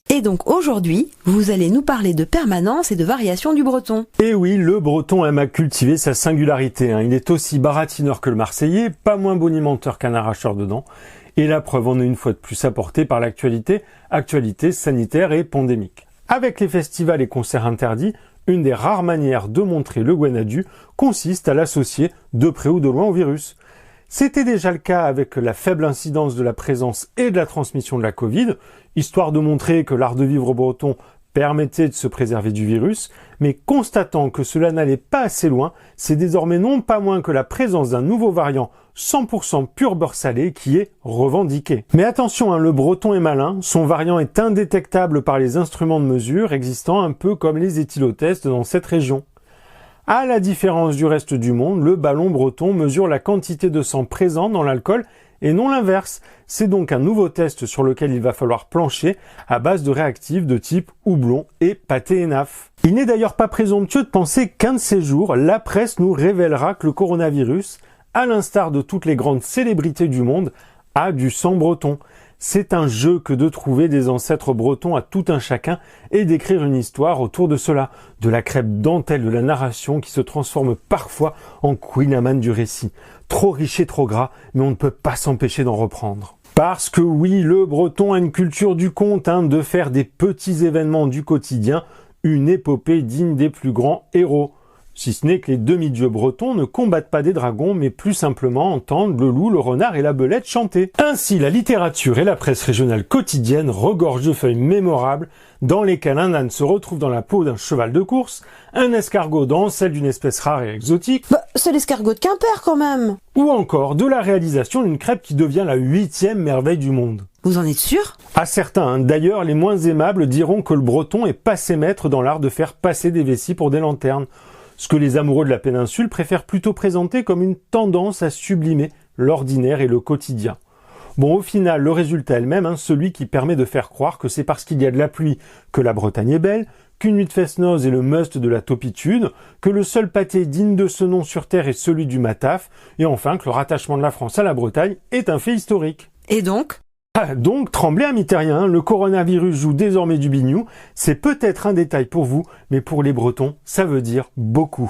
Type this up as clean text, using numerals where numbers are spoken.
Et donc aujourd'hui, vous allez nous parler de permanence et de variation du breton. Et oui, le breton aime à cultiver sa singularité. Il est aussi baratineur que le marseillais, pas moins bonimenteur qu'un arracheur de dents. Et la preuve en est une fois de plus apportée par l'actualité sanitaire et pandémique. Avec les festivals et concerts interdits, une des rares manières de montrer le Guanadu consiste à l'associer de près ou de loin au virus. C'était déjà le cas avec la faible incidence de la présence et de la transmission de la Covid, histoire de montrer que l'art de vivre breton permettait de se préserver du virus, mais constatant que cela n'allait pas assez loin, c'est désormais non pas moins que la présence d'un nouveau variant 100% pur beurre salé qui est revendiqué. Mais attention, le breton est malin, son variant est indétectable par les instruments de mesure existant un peu comme les éthylotests dans cette région. À la différence du reste du monde, le ballon breton mesure la quantité de sang présent dans l'alcool et non l'inverse. C'est donc un nouveau test sur lequel il va falloir plancher à base de réactifs de type houblon et pâté ENAF. Il n'est d'ailleurs pas présomptueux de penser qu'un de ces jours, la presse nous révélera que le coronavirus, à l'instar de toutes les grandes célébrités du monde, a du sang breton. C'est un jeu que de trouver des ancêtres bretons à tout un chacun et d'écrire une histoire autour de cela, de la crêpe dentelle de la narration qui se transforme parfois en Queen Amman du récit. Trop riche et trop gras, mais on ne peut pas s'empêcher d'en reprendre. Parce que oui, le breton a une culture du conte, de faire des petits événements du quotidien une épopée digne des plus grands héros. Si ce n'est que les demi-dieux bretons ne combattent pas des dragons, mais plus simplement entendent le loup, le renard et la belette chanter. Ainsi, la littérature et la presse régionale quotidienne regorgent de feuilles mémorables dans lesquelles un âne se retrouve dans la peau d'un cheval de course, un escargot dans celle d'une espèce rare et exotique. C'est l'escargot de Quimper quand même. Ou encore de la réalisation d'une crêpe qui devient la 8e merveille du monde. Vous en êtes sûr? À certains, d'ailleurs, les moins aimables diront que le breton est passé maître dans l'art de faire passer des vessies pour des lanternes. Ce que les amoureux de la péninsule préfèrent plutôt présenter comme une tendance à sublimer l'ordinaire et le quotidien. Bon, au final, le résultat est le même, celui qui permet de faire croire que c'est parce qu'il y a de la pluie que la Bretagne est belle, qu'une nuit de fest-noz est le must de la topitude, que le seul pâté digne de ce nom sur Terre est celui du mataf, et enfin que le rattachement de la France à la Bretagne est un fait historique. Et donc ? Donc, tremblez amis terriens, le coronavirus joue désormais du biniou. C'est peut-être un détail pour vous, mais pour les Bretons, ça veut dire beaucoup.